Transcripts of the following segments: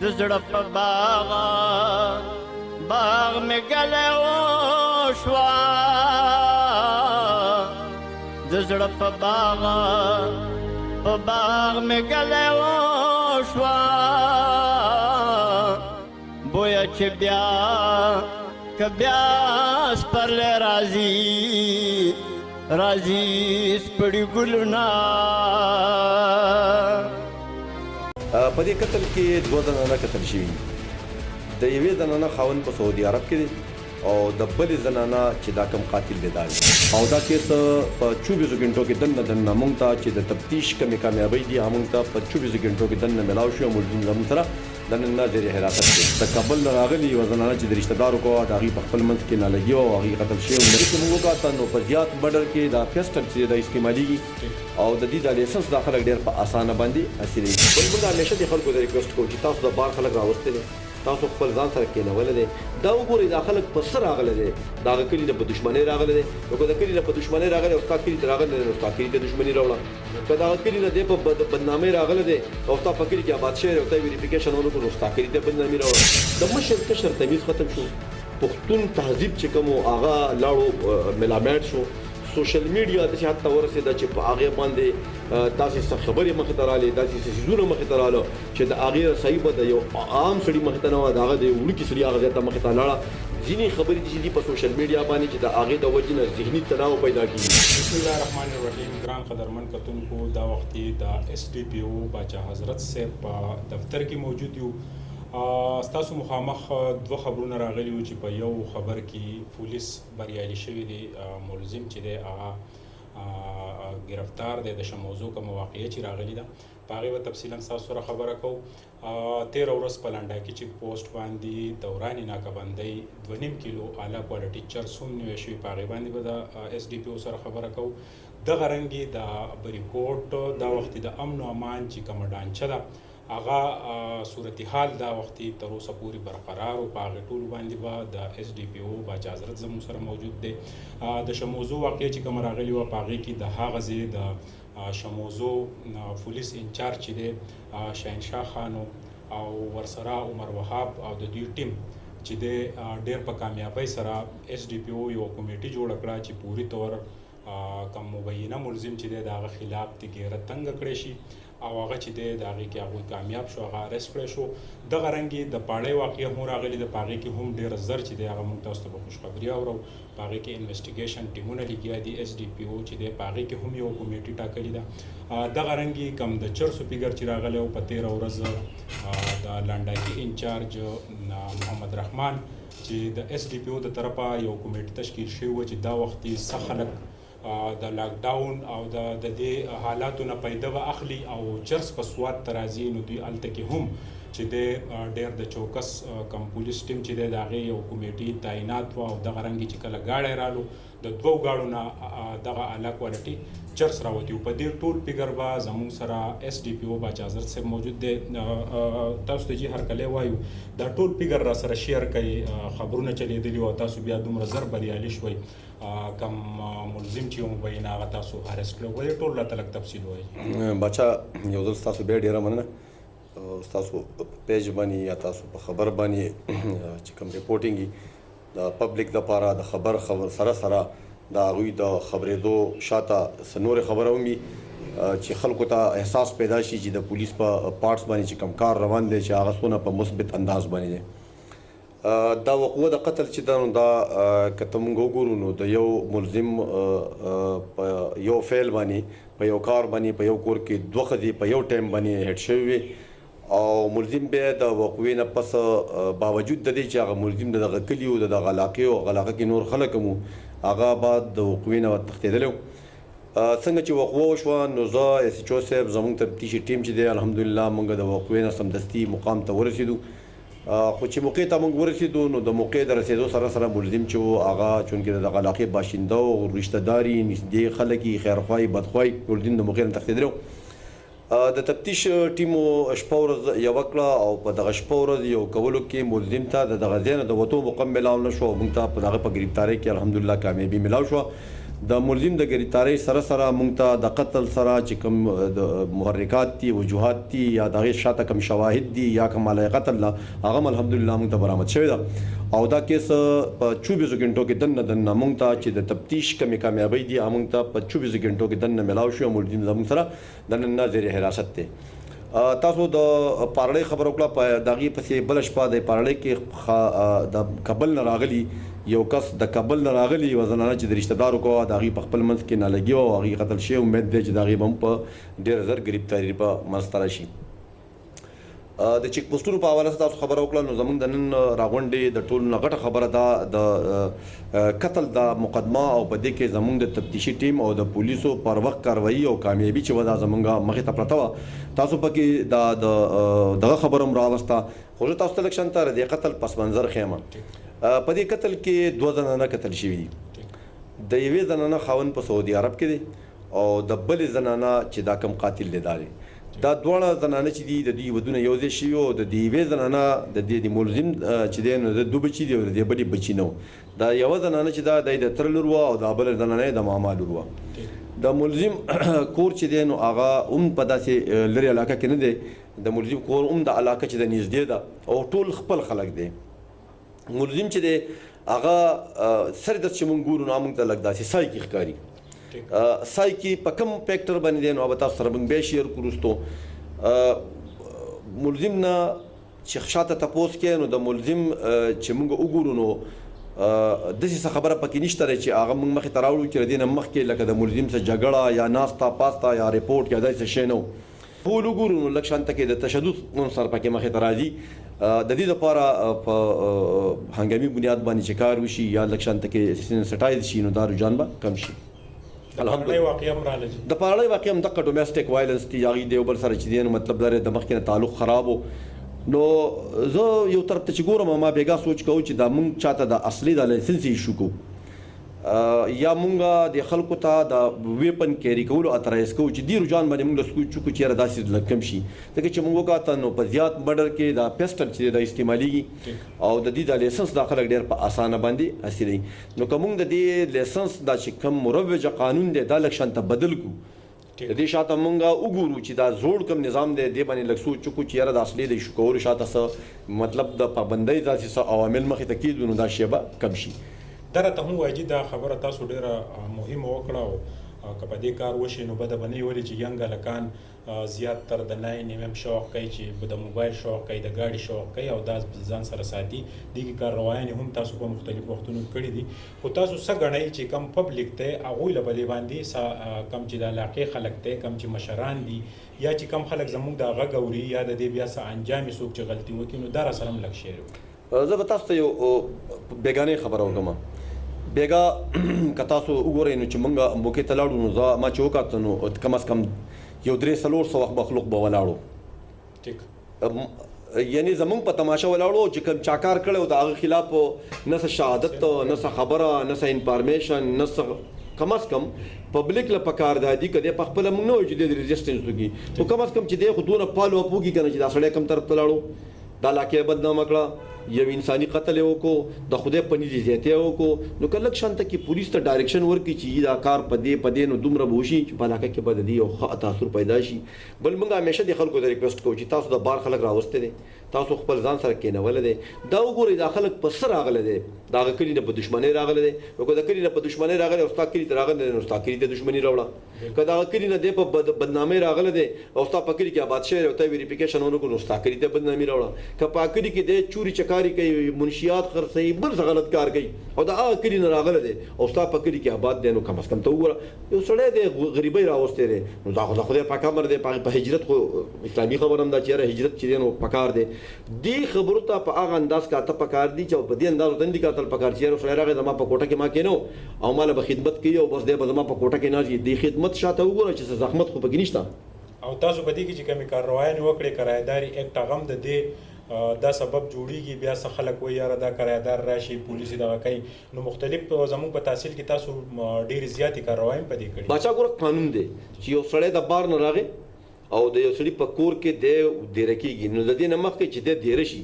د زړه په باغ مې ګلې وشوه د زړه په باغ مې ګلې وشوه بویه چې که بیا سپرلی راځي سپړي ګلونه. په دې قتل کې 2 زنانه قتل شوي. د یوې زنانه خاوند په سعودي عرب کې دی او د بلې زنانه چې دا کم قاتل دی دا او دا کیس په 24 غنټو کې دننه موږ ته چې د تفتیش کمې کامیابۍ دي موږ ته په 24 غنټو کې دننه ملاو شو. ملزم زموږ سره دننه زیر حراست دی. د کابل راغلي یوه زنانه چې د رشته دارو کوه د هغې په خپل منځ کې نالګي وه او هغې قتل شوی. لرې چې موږ وکاته نو په زیات بډر کې دا پیسټل چې دا استعمالېږي او د دې د لایسنس دا خلک ډېر په اسانه باندې حاصلوي. بل موږ همیشه د خلکو د ریکویسټ کوو چې تاسو د بار خلک راوستي دي، تاسو خپل ځان سره کېنولی دی. دا وګورئ دا خلک په څه راغلی دی، د هغه کلي نه په دښمنۍ راغلی دی. نو که د کلي نه په دښمنۍ راغلی او ستا کلي ته راغلی دی نو ستا کلي ته دښمني راوړه. که د هغه کلي نه دی په بدنامۍ راغلی دی او ستا په کلي کې آباد شوی دی او ته یې ویریفیکیشن ونه کړو نو ستا کلي ته بدنامي راوړه. د مشر کشر تمیز ختم شو. پښتون تهذیب چې کوم و هغه لاړو ملامت شو. سوشل میډیا داسې حد ته ورسېده چې په هغې باندې داسې څه خبرې مخې ته رالې، داسې څه څیزونه مخې ته راله چې د هغې رسایي به د یو عام سړي مخې ته نه وه، د هغه د یو وړوکي سړي هغه ځای ته مخې ته لاړه. ځینې خبرې چې دي په سوشل میډیا باندې چې د هغې د وجې نه ذهني تناو پیدا کېږي. بسم الله الرحمن الرحیم. ګران قدرمن کتونکو، دا وختي د SDPO بادشاہ حضرت صاحب په دفتر کې موجود یو. ستاسو مخامخ 2 خبرونه راغلي وو چې په یو خبر کې پولیس بریالي شوي دي. ملزم چې دی هغه گرفتار دی. د شموزو کومه واقعه چې راغلي ده په هغې به تفصیلا ستاسو سره خبره کوو. 13 ورځ په لنډاکي چیک پوسټ باندې دوران ناکهبندۍ 2.5 کیلو اعلی کوالټي چرس هم نیول شوي، په هغې باندې به د SDPO سره خبره کوو. دغه رنګې د بریکوټ دا وختي د امن و امان چې کومه ډانچه ده هغه صورتحال دا وختي تر اوسه پورې برقرار او په هغې ټولو باندې به د SDPO بادشاہ حضرت زموږ سره موجود دی. د شموزو واقعه چې کومه راغلې وه په هغې کې د هغه ځای د شموزو پولیس انچارج چې دی شهنشاه خانو او ورسره عمر وهاب او د دوی ټیم چې دی ډېر په کامیابۍ سره SDPO یو کمیټي جوړه کړه چې پوري طور کوم مبینه ملزم چې دی د هغه خلاف د ګیره تنګه کړی شي او هغه چې دی د هغې کې هغوی کامیاب شو، هغه ارست کړی شو. دغه رنګې د پاړۍ واقعه هم راغلې ده، په هغې کې هم ډېره زر چې دی هغه موږ تاسو ته به خوشخبري اورو. په هغې کې انویسټیګیشن ټیمونه لګیا دي. SDPO چې دی په هغې کې هم یو کمیټي ټاکلې ده. دغه رنګې کم د چرسو فیګر چې راغلی او په 13 ورځ د لنډاکي انچارج محمد رحمان چې د SDPO د طرفه یو کمیټي تشکیل شوی و چې دا وختي څه خلک د لاک ډاون او د دې حالاتو نه پیدا به اخلي او چرس په سواد ته راځي. نو دوی هلته کې هم چې دی ډېر د چوکس کم پولیس ټیم چې دی د هغې یو کمیټي تعینات وه او دغه رنګې چې کله گاډی رالو د 2 ګاډو نه دغه اعلی کوالټي چرس راوتي و. په دې ټول فیګر به زموږ سره SDPO بادشاہ حضرت صاحب موجود دی. تاسو ته هر کله وایو دا ټول فیګر را سره شیر کوي، خبرونه چلیدلي او تاسو بیا دومره زر بریالي شوئ. کم ملزم چې مبین هغه تاسو ارست کړی و، ټول راته لږ تفصیل وایي. بادشاہ یو ځل ستاسو بیا ډېره مننه. ستاسو پیج باندې یا تاسو په خبر باندې چې کوم ریپورټینګ د پبلک دپاره د خبر سره سره د هغوی د خبرېدو شاته څه نورې خبره هم وي چې خلکو ته احساس پیدا شي چې د پولیس په پارټس باندې چې کوم کار روان دی چې هغه څونه په مثبت انداز باندې دی. دا وقوع د قتل چې ده نو دا که ته موږ وګورو نو د یو ملزم په یو فعل باندې په یو کار باندې په یو کور کې 2 ښځې په یو ټایم باندې هیډ شوي وي او ملزم بیا د وقوعې نه پس باوجود د دې چې هغه ملزم د دغه کلي و د دغه علاقې او هغه علاقه کې نور خلک هم هغه بعد د وقوعې نه تښتېدلی و. څنګه چې وقوعه وشوه نو زه SHO صاحب زموږ تفتیشي ټیم چې دی الحمدلله موږ د وقوعې نه سمدستي مقام ته ورسېدو. خو چې موقع ته موږ ورسېدو نو د موقع د رسېدو سره سره ملزم چې و هغه چونکې د دغه علاقې باشنده و رشته داري نږدې خلک یې خیرخواهي بدخواهي ملزم د موقع نه تښتېدلی و. د تفتیش ټیمو شپه ورځ یوه کړه او په دغه شپه ورځ یو کولو کې ملزم ته د دغه ځای نه د وتو موقع میلاو نه شو او موږ ته په دغه په ګرفتارۍ کې الحمدلله کامیابي میلاو شوه. د ملزم د ګرفتارۍ سره سره موږ ته د قتل سره چې کوم د محرکات دي وجوهات دي یا د هغې شاته کوم شواهد دي یا کوم مالای قتل ده هغه الحمدلله موږ ته برآمد شوی ده او دا کیس په 24 غنټو کې دننه موږ ته چې د تفتیش کمې کامیابۍ دي موږ ته په 24 غنټو کې دننه ملاو شو. ملزم زموږ سره دننه زیر حراست دی. تاسو د پارړۍ خبر وکړه په دغې پسې بله شپه د پارړۍ کې د کابل نه راغلي یو کس د کابل نه راغلي یوه زنانه چې د رشته دارو کوه د هغې په خپل منځ کې نالګي وه او هغې قتل شوی. امید دی چې د هغې به هم په ډېره زر ګرفتاري په منځته راشي. د چیک پوسټونو په حواله تاسو خبره وکړه نو زموږ د نن راغونډې د ټولو نه غټه خبره ده د قتل د مقدمه او په دې کې زموږ د تفتیشي ټیم او د پولیسو پر وخت کاروایي او کامیابي چې وه دا زموږ مخې ته پرته وه. تاسو پکې دغه خبره هم راوسته خو زه تاسو ته لږ شانته د قتل پس منظر ښیم. په دې قتل کې 2 زنانه قتل شوي دي. د یوې زنانه خاوند په سعودي عرب کې دی او د بلې زنانه چې دا کم قاتل دی دا دی. دا دواړه زنانه چې دي د دوی ودونه یو ځای شوي او د دې یوې زنانه د دې د ملزم چې دی نو د 2 بچي دي او د دې بلې بچي نه و. دا یوه زنانه چې دا د تره لور وه او دا بله زنانه یې د ماما لور وه. د ملزم کور چې دی نو هغه هم په داسې لرې علاقه کې نه دی. د ملزم کور هم د علاقه چې د نږدې ده او ټول خپل خلک دی. ملزم چې دی هغه سر د چې مونږ ګورو نو موږ ته لږ داسې سای کې ښکاري. سای کې په کوم فیکټر باندې دی نو به تاسو سره موږ بیا شیر کړو. وروستو ملزم نه چې شاته تپوس کوي نو د ملزم چې موږ وګورو نو داسې څه خبره پکې نشته دی چې هغه موږ مخې ته راوړو چې د دې نه مخکې لکه د ملزم څه جګړه یا ناسته پاسته یا ریپورټ یا داسې شی نه و. ټول وګورو نو لږ شانته کې د تشدد عنصر پکې مخې ته راځي. د دې لپاره په هنګامي بنیاد باندې چې کار وشي یا لږ شانته کې سټایز شي نو دا رجحان به کم شي. د پارړۍ واقعه هم دغه ډومېسټک وایلنس دي هغې د یو بل سره چې دی نو مطلب دا د مخکې نه تعلق خراب و. نو زه یو طرف ته چې ګورم ما بېګا سوچ کوو چې دا مونږ چاته د اصلي د لایسنس ایشو کوو یا مونږه د خلکو ته د ویپن کیری کولو اترایز کوو چې دې رجحان باندې مونږ سوچ چوکو چې یاره داسې لږ کم شي. ځکه چې مونږ وکاته نو په زیات مډر کې دا پیسټل چې د استعمالېږي او د دې د لایسنس دا خلک ډېر په اسانه باندې حاصلوي. نو که مونږ د دې لایسنس دا چې کوم مروجه قانون دی دا لږ شانته بدل کړو د دې شاته مونږ وګورو چې دا زوړ کوم نظام دی دې باندې لږ سوچ وکړو چې یاره د اصلي د ایشو کولو شاته څه مطلب د پابندۍ داسې څه عوامل مخې ته کېږدو نو دا شی به کم شي. دا راته هم وایي دا خبره تاسو ډېره مهمه وکړه او که په دې کار وشي نو بده به نه وي ولې چې ینګ هلکان زیاتتر د 9mm شوق کوي چې د موبایل شوق کوي د ګاډي شوق کوي او دا ځان سره ساتي. دغې کارروایانې هم تاسو په مختلفو وختونو کړي دي. خو تاسو څه ګڼئ چې کم پبلیک دی هغوی له بلې باندې کم چې د علاقې خلک دی کم چې مشران دي یا چې کم خلک زموږ د غږ اوري یا د دې بیا څه انجام یې څوک چې غلطي وکړي نو دا راسره هم لږ شعر وکړي. زه به تاسو ته یو بېګانۍ خبره وکړم. بیګا که تاسو وګورئ نو چې مونږ موقع ته لاړو نو ما چې وکاته نو کم از کم یو 300 مخلوق به ولاړو. یعنی زمونږ په تماشه ولاړو چې کوم چاکار کړی د هغه خلاف نه څه شهادت نه څه خبره نه څه انفارمیشن نه څه کم از کم پبلیک له پکار دی که دی په خپله مونږ نه وایو چې دی د ریزسټنس وکړي خو کم از کم چې دی خو دونه فالو اپ وکړي که نه چې دا سړی کوم طرف ته لاړو دا علاقې بدنامه کړه یو انساني قتل یې وکړو د خدای په نږدې زیاتې یې وکړو نو که لږ شانته کې پولیس ته ډایرکشن ورکړي چې دا کار په دې نو دومره به وشي چې په علاقه کې به د دې یو ښه تاثر پیدا شي. بل موږ همیشه د خلکو ته ریکویسټ کوو چې تاسو د بار خلک راوستی دی تاسو خپل ځان سره کېنولی دی دا وګورئ دا خلک په څه راغلی دی د هغه کلي نه په دښمنۍ راغلی دی نو که د کلي نه په دښمنۍ راغلی او ستا کلي ته راغلی دی نو ستا کلي ته دښمني راوړه. که د هغه کلي نه دی په بدنامۍ راغلی دی او ستا په کلي کې آباد شوی او ته ویریفیکیشن ونه کړو نو ستا کلي ته بدنامي راوړه. که په هغه کلي کې دی چوري چکاري کوي منشیات خرڅوي بل څه غلط کار کوي او د هغه کلي نه راغلی دی او ستا په کلي کې آباد دی نو کم از کم ته وګوره یو سړی دی غریبۍ راوستی دی نو دا خو د خدای پاک امر دی په هجرت خو اسلامي خبره هم دا چې یاره هجرت چې دی نو پکار دی. دې خبرو ته په هغه انداز کاته پکار دي چې په دې انداز ورته نه دي کاتل پکار چې یاره سړی راغی زما په کوټه کې ما کېنو او ما له به خدمت کوي او بس دی به زما په کوټه کې ناست دې خدمت شاته وګوره چې څه زحمت خو پکې نشته. او تاسو په دې کې چې کومې کارروایانې وکړې کرایهداري ایکټ هغه هم د دې دا سبب جوړیږي بیا څه خلک وایي یاره دا کرایهدار راشي پولیس دغه کوي نو مختلف زموږ په تحصیل کې تاسو ډېرې زیاتې کارروایي په دې کړي. باچا ګوره قانون دی چې یو سړی د بار نه راغی او د یو سړي په کور کې دی دیره کېږي نو د دې نه مخکې چې دی دیره شي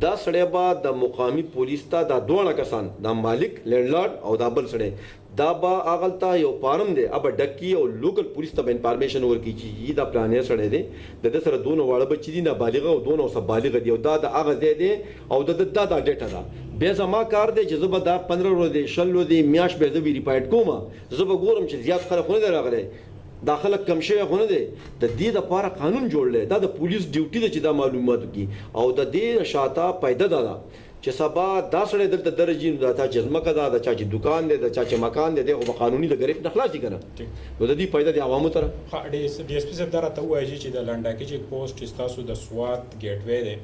دا سړی به د مقامی پولیس ته دا دواړه کسان دا مالک لینډلارډ او دا بل سړی دا به هغلته یو فارم دی ابه ډکي او لوکل پولیس ته به انفارمیشن ورکړي چې دا پلانې سړی دی د ده سره دونه واړه بچي دي نابالغه او دونه اوسه بالغه دي او دا د هغه ځای دی او دا ډیټا ده. بیا زما کار دی چې زه به دا 15 ورځې 20 ورځې میاشت به زه ویریفاید کوم، زه به ګورم چې زیات خلک خو نه دی راغلی، دا خلک کم شوی خو نه دی. د دې دپاره قانون جوړ دی، دا د پولیس ډیوټي ده چې دا معلومات وکړي او د دې شاته پیدا ده چې سبا دا سړی دلته درځي نو دا چا چې ځمکه ده، د چا چې دکان دی، د چا چې مکان دی، دی خو به قانوني د ګریپ نه خلاص دي که نه، نو د دې فایده د عوامو ته ډي ایس پي صاحب دا راته ووایي چې د لنډاکي چیک پوسټ چې تاسو د سوات ګیټ وی دی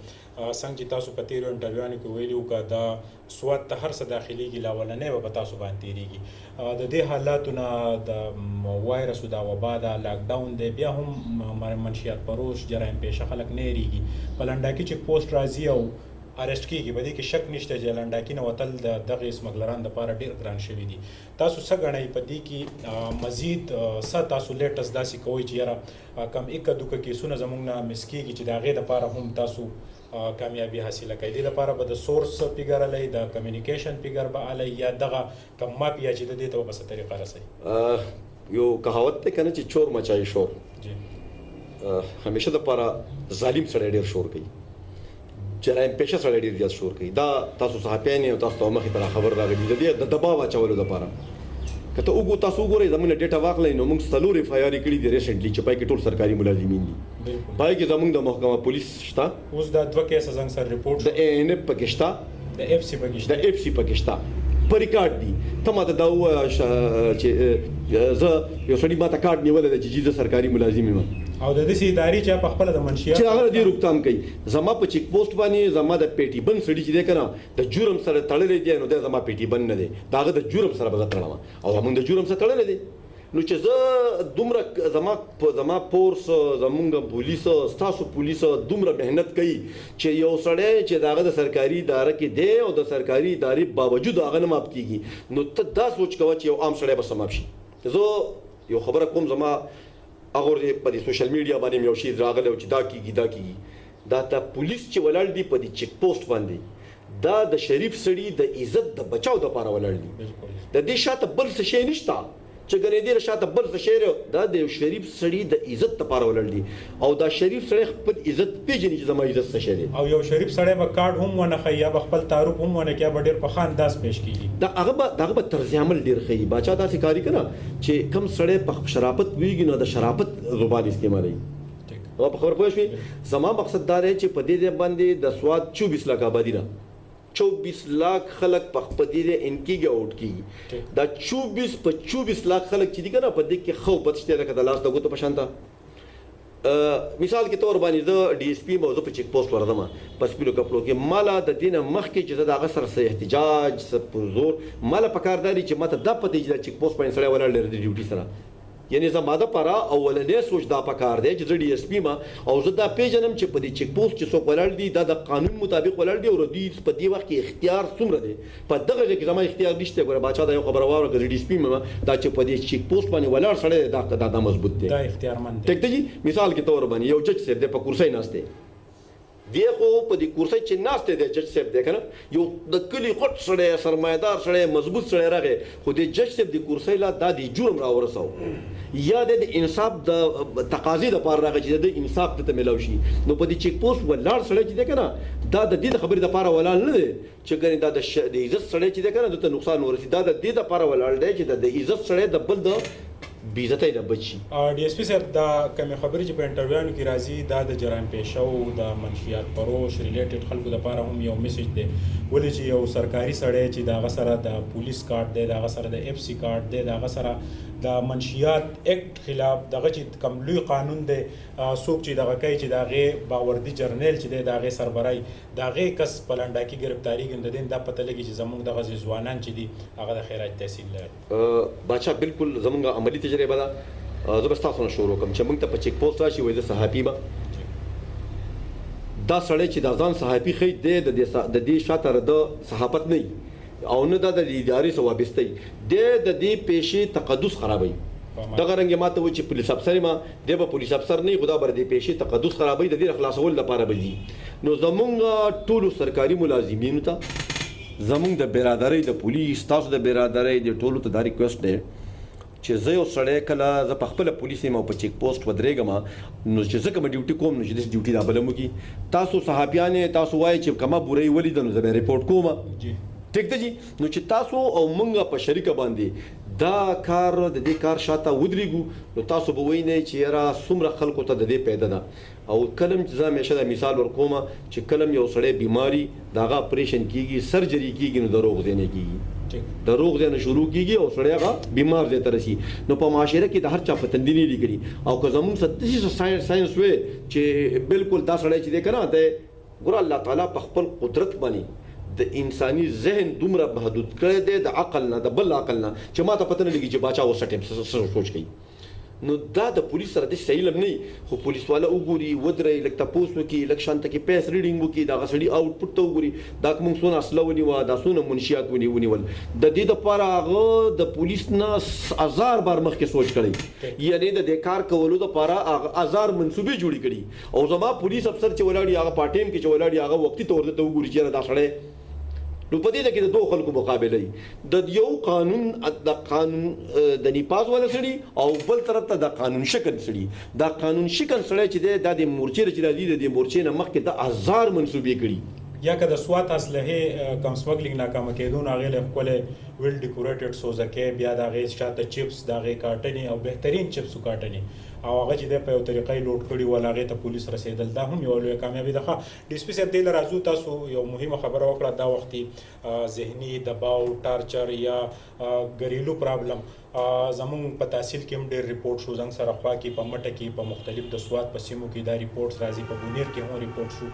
څنګه چې تاسو په تېرو انټرویوانو کې ویلي وو که دا سوات ته هر څه داخلېږي لا اولنی به په تاسو باندې تېرېږي. د دې حالاتو نه د وایرس او دا وبا ده، لاکډاون دی، بیا هم منشیات پروش جرایم پیشه خلک نه هېرېږي، په لنډاکي چیک پوسټ راځي او ارسټ کېږي. په دې کې شک نشته چې لنډاکي نه وتل د دغې سمګلرانو دپاره ډېر ګران شوي دي. تاسو څه ګڼئ په دې کې مزید څه تاسو لیټس داسې کوئ چې یاره کم ایکه دوکه کیسونه زموږ نه مس کېږي چې د هغې دپاره هم تاسو کامیابي حاصله کوي؟ دې لپاره به د سورس فیګر الی، د کمیونیکیشن فیګر به الی، یا دغه کم ماپ یا چې د دې ته به په څه طریقه رسوي؟ یو کهاوت دی که نه چې چور مچایي شور، همیشه دپاره ظالم سړی ډېر شور کوي، جرایم پیشه سړی ډېر زیات شور کوي. دا تاسو صحافیان یې او تاسو ته مخې ته خبر راغلي د دې د دباو اچولو دپاره. که ته تاسو وګورئ زموږ نه ډیټا واخلئ نو موږ 4 اف آی آر کړي دي ریسنټلی چې پای کې ټول سرکاري ملازمین دي، پای کې زموږ د محکمه پولیس شته، اوس دا 2 کیسه زنګ سر رپورټ د اے ان اف پکې شته، د اف سی پکې شته، په ریکارډ دي. ته ماته دا ووایه چې زه یو سړي ماته کارډ نیولی دی چې زه سرکاري ملازم یم او د داسې ادارې چې په خپله د منشیات چې هغه دې روکتام کوي. زما په چیک پوسټ باندې زما د پیټي بند سړي چې دی که نه د جرم سره تړلی دی، نو دی زما پیټي بند نه دی، د هغه د جرم سره به زه تړم او زمونږ د جرم سره تړلی دی. نو چې زه دومره زما فورس زمونږ پولیس ستاسو پولیس دومره محنت کوي چې یو سړی چې د هغه د سرکاري اداره کې دی او د سرکاري ادارې باوجود هغه نه ماپ کېږي، نو ته دا سوچ کوه چې یو عام سړی به څه ماپ شي. زه یو خبره کوم، زما هغه په دې سوشل میډیا باندې یو شی راغلی او چې دا کېږي دا ته پولیس چې ولاړ دي په دې چیک پوسټ باندې، دا د شریف سړي د عزت د بچاو دپاره ولاړ دي، د دې شاته بل څه شی نشته چې ګنې دې شاته بل څه شی، دا د یو شریف سړي د عزت دپاره ولاړ دي او دا شریف سړی خپل عزت پېژني چې زما عزت څه شی دی. او یو شریف سړی به کارډ هم ونه ښیي یا به خپل تعارف هم ونه کړي، یا به ډېر په ښه انداز پیش کېږي. دا هغه به طرز عمل ډېر ښیي. بادشاه داسې کاري که نه چې کوم سړی په شرافت پوهېږي نو د شرافت زبان استعمالوي. هغه په خبره پوه شوې؟ زما مقصد دا دی چې په دې باندې د سوات 24 لاکھ آبادي ده، 24 لاکھ خلک په خپل دې ان کېږي اوټ کېږي. دا 24 لاکھ خلک چې دي که نه په دې کې ښه پته شته لکه د لاس د ګوتو په شان ته. مثال کې طور باندې زه ډي ایس پي یم او زه په چیک پوسټ ورځم په سپینو کپړو کې، ماله د دې نه مخکې چې زه د هغه سره څه احتجاج څه پر زور ماله پکار دا دي چې ماته دا پته چې د چیک پوسټ باندې سړی ولاړ دی د ډیوټي سره، یعنی زما دپاره اولنی سوچ دا پکار دی چې زه ډي ایس پي یم او زه دا پیژنم چې په دې چیک پوسټ چې څوک ولاړ دي دا د قانون مطابق ولاړ دي او د دوی په دې وخت کې اختیار څومره دی. په دغه ځای کې زما اختیار نشته. ګوره بادشاه دا یو خبره واوره که زه ډي ایس پي یم دا چې په دې چیک پوسټ باندې ولاړ سړی دا مضبوط دی، دا اختیارمند دی. ټیک دی جی. مثال کې طور باندې یو جج صاحب دی په کرسۍ ناست دی، دی خو په دې کرسۍ چې ناست دی جج صاحب دی که نه یو د کلي غټ سړی سرمایهدار سړی مضبوط سړی راغی، خو د جج صاحب د کرسۍ لا دا د جرم راورساو یا د انصاف د تقاضې دپاره راغی چې د انصاف دته میلاو شي. نو په دې چیک پوسټ ولاړ سړی چې دی که نه دا د دې د خبرې دپاره ولاړ نه دی چې ګنې دا د عزت سړی چې دی که نه دته نقصان ورسي، دا د دې دپاره ولاړ دی چې د عزت سړی د بل د بېعزتۍ نه بچ شي. ډي ایس پي صاحب دا کومې خبرې چې په انټرویوانو کې راځي دا د جرایم پیشه او د منشیات فروش ریلیټډ خلکو دپاره هم یو میسج دی، ولې چې یو سرکاري سړی چې د هغه سره د پولیس کارت دی، د هغه سره د اف سی کارت دی، د هغه سره د منشیات اکټ خلاف دغه چې کوم لوی قانون دی څوک چې دغه کوي چې د هغې باوردي جرنیل چې دی د هغې سربرای د هغې کس په لنډاکي ګرفتارېږي، نو د دې دا پته لګي چې زموږ دغه ځوانان چې دي هغه د خیرات تحصیل لري. بادشاه بالکل زموږ عملي تجربه ده. زه به ستاسو نه شروع کوم چې موږ ته په چیک پوسټ راشي وایي زه صحافي یم. دا سړی چې دا ځان صحافي ښیي دی د دې شاته د صحافت نه او نه دا د ادارې سره وابسته دی، د دې پیشې تقدس خرابوي. دغه رنګ ما ته وایي چې پولیس افسر یم، دی به پولیس افسر نه وي خو دا به د دې پیشې تقدس خرابوي، د دې خلاصولو لپاره به ځي. نو زمونږ ټولو سرکاري ملازمینو ته زمونږ د برادرۍ د پولیس تاسو د برادرۍ د ټولو ته دا ریکویسټ دی چې زه یو سړی کله زه په خپله پولیس یم او په چیک پوسټ ودرېږم نو چې زه کومه ډیوټي کوم نو چې داسې ډیوټي دا بله مو کړي تاسو صحافیان تاسو وایئ چې کومه بورۍ ولیده نو زه به ریپورټ کوم ټیک ده جی نو چې تاسو او موږ په شریکه باندې دا کار د دې کار شاته ودرېږو نو تاسو به وینئ چې یاره څومره خلکو ته د دې پیدا ده او کلم چې زه همیشه دا مثال ورکوم چې کلم یو سړی بیماري د هغه اپریشن کېږي سرجري کېږي نو د روغ ځای نه کېږي د روغ ځای نه شروع کېږي او سړی هغه بیمار ځای ته رسي نو په معاشره کې د هر چا په تندي نه لیکلي او که زموږ څه ساینس وی چې بالکل دا سړی چې دی که نه دی ګوره الله تعالی په خپل قدرت باندې د انساني ذهن دومره محدود کړی دی د عقل نه د بل عقل نه چې ما ته پته نه لګي چې باچا اوس ټایم څه سوچ کوي نو دا د پولیس سره داسې صحیح علم نه خو پولیس والا وګوري ودرئ لږ تپوس وکړي لږ شانته کې پیس ریډینګ وکړي د هغه سړي آوټپوټ ته وګوري دا که موږ څونه اسله ونیوه دا څونه منشیات ونیول د دې دپاره هغه د پولیس نه 1000 بار مخکې سوچ کړی یعنې د دې کار کولو دپاره هغه 1000 منصوبې جوړې کړي او زما پولیس افسر چې ولاړ هغه په ټایم کې چې ولاړ هغه وختي طور ته وګوري چې دا سړی نو په دې کې د دوه خلکو مقابله د یو قانون د نیپاز والا سړي او بل طرف ته د قانون شکن سړي دا قانون شکن سړی چې دی دا د مورچې چې راځي د مورچې نه مخکې د 1000 منصوبې کړي یا که د سوات اسلحې کم سمګلینګ ناکامه کېدو نو هغې له ښکلې ویل ډیکوریټډ سوزکې بیا د هغې شاته چپس د هغې کاټنې او بهترین چپسو کاټنې او هغه چې دی په یو طریقه یې لوډ کړي ول هغې ته پولیس رسېدل دا هم یوه لویه کامیابي ده ښه ډي سي پي صاحب دې له راځو تاسو یو مهمه خبره وکړه دا وختي ذهني دباو ټارچر یا ګریلو پرابلم زمونږ په تحصیل کې هم ډېر ریپورټ شو زنګ سره خوا کې په مټه کې په مختلف د سوات په سیمو کې دا ریپورټس راځي په بونیر کې هم ریپورټ شو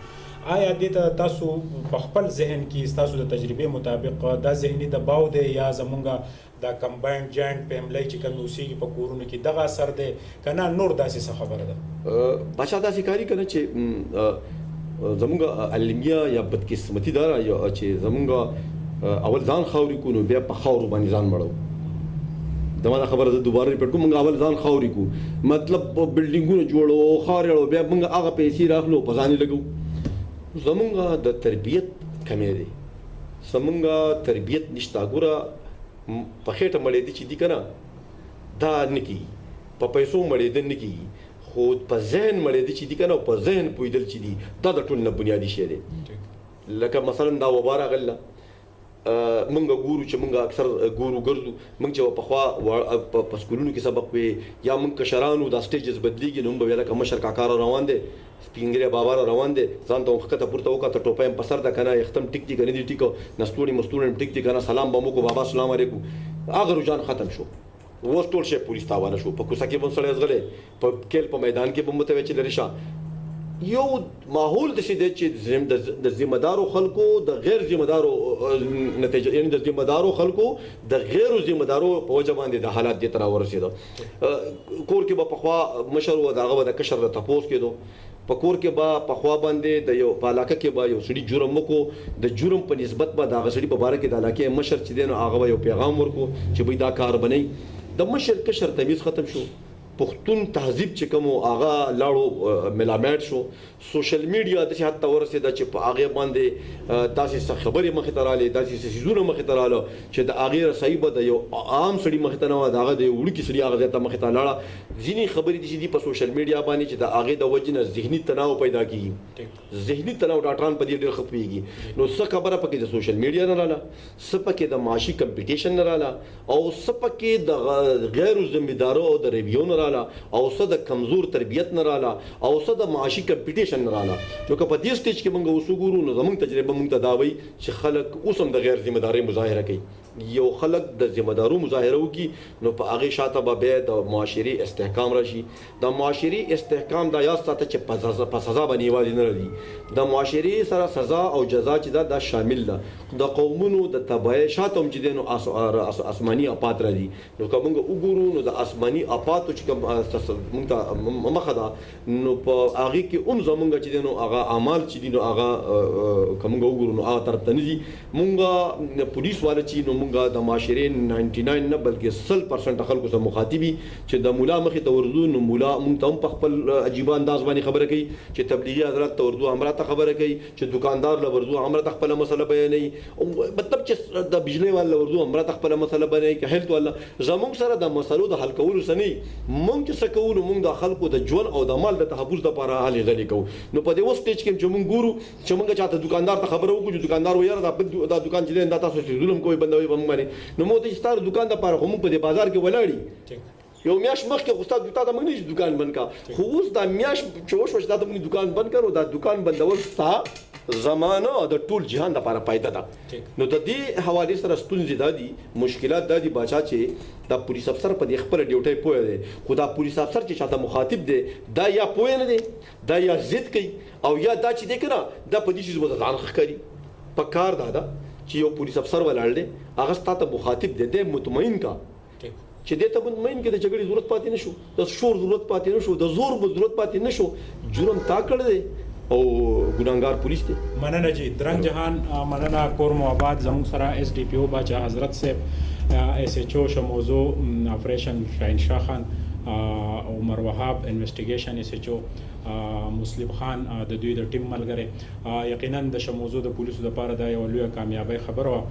آیا دې ته تاسو په خپل ذهن کې ستاسو د تجربې مطابق دا ذهني دباو دی یا زمونږ دا کمباینډ جاینټ فیملی چې کوم اوسېږي په کورونو کې دغه اثر دی که نه نور داسې څه خبره ده بادشاه داسې کاري که نه چې زمونږ علمیه یا بدقسمتي دا چې زمونږ اول ځان خاورې کړو نو بیا په خاورو باندې ځان مړو دا ما خبره زه دوباره ریپیټ کوم موږ اول ځان خاورې کړو مطلب بلډینګونه جوړو خاورې اړو بیا موږ هغه پیسې راخلو په ځان یې لګو زمونږ د تربیت کمی دی زمونږ تربیت نشته ګوره په خېټه مړېده چې دي که نه دا نه کېږي په پیسو مړېده نه کېږي خو په ذهن مړېده چې دي که نه په ذهن پوهېدل چې دي دا د ټول نه بنیادي شی دی لکه مثلا دا وبا راغله موږ ګورو چې موږ اکثر ګورو ګرځو موږ چې پخوا په سکولونو کې سبق وی یا موږ کشرانو دا سټیجز بدلیږي نو موږ به ویل لکه مشر کاکا روان دی سپینګری بابا روان دی ځان ته ښکته پورته وکړه ټوپۍ هم په سر ده که نه یختم ټیک دي که نه دي ټیک نستوړي مستوړي هم ټیک دي که نه سلام به مو وکړو بابا سلام علیکم هغه رجحان ختم شو اوس ټول شی پولیس ته حواله شو په کوڅه کې به هم سړی ځغلی په کیل په میدان کې به هم ورته وایي چې لرې شه یو ماحول داسې دی چې د ذمه دارو خلکو د غیر ذمه دارو نتیجه یعنې د ذمه دارو خلکو د غیرو ذمه دارو په وجه باندې د حالات دې ته راورسېده کور کې به پخوا مشر و د هغه به د کشر د تپوس کېدو په کور کې به پخوا باندې د یو په علاقه کې به یو سړي جرم وکړو د جرم په نسبت به د هغه سړي په باره کې د علاقې مشر چې دی نو هغه به یو پیغام ورکړو چې بھئی دا کار بنئ د مشر کشر تمیز ختم شو پښتون تهذیب چې کوم هغه لاړو ملامت شو سوشل میډیا داسې حد ته ورسېده چې په هغې باندې داسې خبرې مخې ته رالې داسې څیزونه مخې ته راله چې د هغې رسایي به د یو عام سړي مخې ته نه وه د هغه د یو وړوکي سړي هغه ځای ته مخې ته لاړه ځینې خبرې داسې دي په سوشل میډیا باندې چې د هغې د وجې نه ذهني تناو پیدا کېږي ذهني تناو ډاکټران په دې ډېر ښه پوهېږي نو څه خبره پکې د سوشل میډیا نه راله څه پکې د معاشي کمپټیشن نه راله او څه پکې د غیرو ذمهدارو او د ریویو نه راله او څه د کمزور تربیت نه راله او څه د معاشي کمپټیشن نه راله چې که په دې سټیج کې موږ اوس وګورو نو زموږ تجربه موږ ته دا وایي چې خلک اوس هم د غیر ذمهدارۍ مظاهره کوي یو خلک د ذمهدارو مظاهره وکړي نو په هغې شاته به بیا د معاشري استحکام راشي د معاشري استحکام دا یاد ساته چې په سزا باندې یوازې نه راځي د معاشري سره سزا او جزا چې دا شامل ده د قومونو د تبعۍ شاته هم چې دی نو آسماني افات راځي نو که موږ وګورو نو د آسماني افاتو چې کوم موږ ته مخه ده نو په هغې کې هم زموږ چې دی نو هغه اعمال چې دي نو هغه که موږ وګورو نو هغه طرف ته نه ځي موږ پولیس والا چې نو مونږ د معاشرې 99 نه بلکې 100% خلکو سره مخاطبي چې د مولا مخې ته ورځو نو مولا مونږ ته هم په خپل عجیبه انداز باندې خبره کوي چې تبلیغي حضرت ته ورځو امره ته خبره کوي چې دکاندار له ورځو امره ته خپل مسله بیانوي مطلب چې د بجلی والا ورځو امره ته خپل مسله بیانوي که هیلت والا زمونږ سره د مسلو د حل کولو سني مونږ چې څه کوو نو مونږ د خلکو د ژوند او د مال د تحفظ لپاره هلې ځلې کوو نو په دې اوس سټیج کې چې مونږ ګورو چې مونږ چاته دکاندار ته خبره وکړو چې دکاندار وایي دا دکان چې دا تاسو چې ظلم کوي بندوي په موږ باندې نو موږ ته ستاره دکان د لپاره هم په دې بازار کې ولاړی یو میاش مخکې استاد دوتا د موږ نه دکان بند کا خو اوس دا میاش چې وشو چې دا موږ دکان بند کړو دا دکان بندول ستا زمانه د ټول جهان لپاره پایده ده نو د دې حواله سره ستونزې دادي مشکلات دادي بچا چې دا پولیس افسر په دې خپل ډیوټي پوهه دی خو دا پولیس افسر چې چاته مخاطب دی دا یا پوهه نه دی دا یا ضد کوي او یا دا چې دی کنه دا په دې شی ځان ښکاري په کار دا چې یو پولیس افسر ولاړ دی هغه ستاسو مخاطب دی د مطمئن کا چې دې ته مطمئن کې د جګړې ضرورت پاتې نشو د شور ضرورت پاتې نشو د زور ضرورت پاتې نشو جرم تا کړی دی او ګناهګار پولیس دی مننه جی درنګ جهان مننه کور مو آباد زموږ سره اس ډي پی او بادشاہ حضرت صاحب اس ایچ او شموزو اپریشن شاهنشاه خان عمر وهاب انویسټیګیشن اس ایچ او مسلم خان د دوی د ټیم ملګری یقینا د شموزو د پولیسو لپاره دا یو لویه کامیابی خبره وه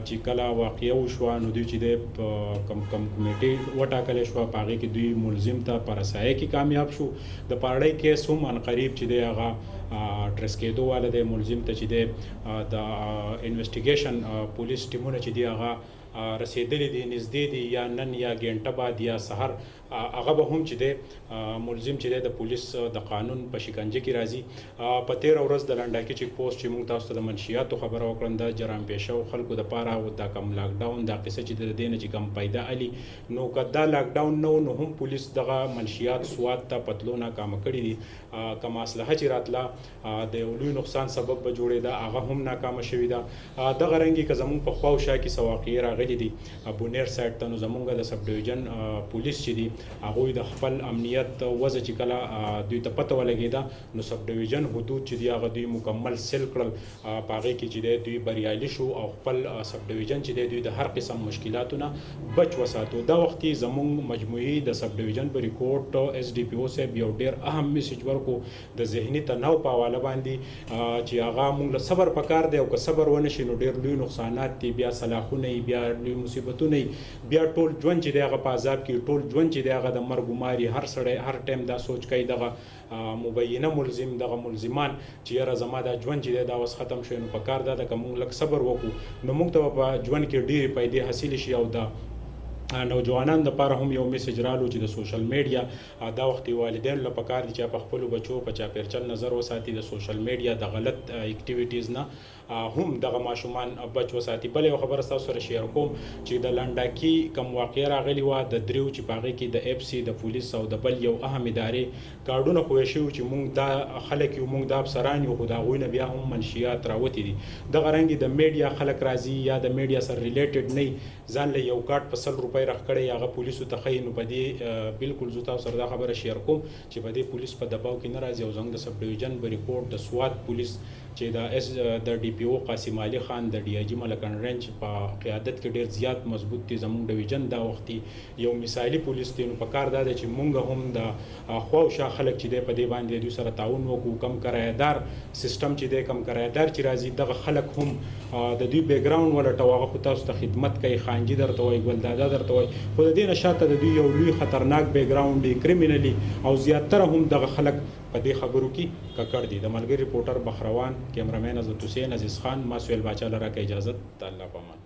چې کله واقعه وشوه نو دوی چې د کم کمیټې وټاکلی شوه په هغې کې دوی ملزم ته په رسایۍ کې کامیاب شو د پاړۍ کیس هم عنقریب چې دی هغه ټریس کېدو والا دی ملزم ته چې دی د انویسټیګیشن پولیس ټیمونه چې دی هغه رسیدلی دي نږدې دي یا نن یا ګنټه بعد یا سحر هغه به هم چې دی ملزم چې دی د پولیس د قانون په شکنجه کې راځي په 13 ورځ د لنډاکي چیک پوسټ چې موږ تاسو ته د منشیاتو خبره وکړم د جرم پیشه او خلکو دپاره او دا کم لاکډاون دا قصه چې د دې نه چې کم پیدا علي نو که دا لاکډاون نه نو هم پولیس دغه منشیات سواد ته پتلو ناکامه کړي دي کم اسلحه چې راتله د یو لوی نقصان سبب به جوړېده هغه هم ناکامه شوې ده دغه رنګې که زموږ په خوا او شا کې څه واقعې راغلي دي بونیر سایډ ته نو زموږ د سب ډویژن پولیس چې دي هغوی د خپل امنیت وضع چې کله دوی ته پته ولګېده نو سب ډویژن حدود چې دي هغه دوی مکمل سیل کړل په هغې کې چې دی دوی بریالي شو او خپل سب ډویژن چې دی دوی د هر قسم مشکلاتو نه بچ وساتو دا وخت کې زموږ مجموعي د سب ډویژن په ریکورډ اس ډي پی او صاحب یو ډېر اهم میسیج ورکو د ذهني تناو په حواله باندې چې هغه موږ له صبر پکار دی او که صبر ونه شي نو ډېر لوی نقصانات دي بیا سلاخونه بیا لوی مصیبتونه بیا ټول ژوند چې دی هغه په عذاب کې ټول ژوند چې دی هغه د مرګ ماري هر سړی هر ټایم دا سوچ کوي دغه مبینه ملزم دغه ملزمان چې یاره زما دا ژوند چې دی دا اوس ختم شوی نو په کار دا ده که موږ لږ صبر وکړو نو موږ ته به په ژوند کې ډېرې پیدې حاصلې شي او د نوجوانان لپاره هم یو میسج رالو چې د سوشل میډیا دا وخت والدین له پکار دي چې په خپل بچو په چاپیرچل نظر وساتي د سوشل میډیا د غلط اکټیویټیز نه هم دغه ماشومان بچ وساتي بل یو خبره تاسو سره شیر کوم چې د لنډاکي کم واقع راغلی و د دریو چې باغې کې د اف سی د پولیس او د بل یو اهم ادارې کارډونه خو شو چې مونږ دا خلک یو مونږ د افسران یو خدا غوینه بیا هم منشیات راوتی دي دغه رنګ د میډیا خلک راځي یا د میډیا سره ریلیټډ نه ځان له یو کارت په 100 روپۍ راخکړی هغه پولیسو ته خی نو په دې بالکل زه تاسو سره دا خبره شیر کوم چې په دې پولیس په دباو کې نه راځي او زنګ د سب ډویژن په ریپورت د سواد پولیس چې د ډي پی او قاسم علي خان د ډي آی جي ملکن رنج په قیادت کې ډېر زیات مضبوط دي زموږ ډویژن دا وختي یو مثالي پولیس دی نو په کار دا دی چې مونږ هم د خوا او شا خلک چې دی په دې باندې دوی سره تعاون وکړو کم کرایهدار سیستم چې دی کم کرایهدار چې راځي دغه خلک هم د دوی بیک ګراوند ولټو هغه خو تاسو ته خدمت کوي خانجي درته وایي ګلدادا درته وایي خو د دې نه شاته د دوی یو لوی خطرناک بیک ګراوند دی کریمینلي او زیاتره هم دغه خلک په دې خبرو کې ککړ دي د ملګری ریپورټر بخروان کیمرامین حضرت حسین عزیز خان ما سهیل باچا لره کې اجازه الله پامان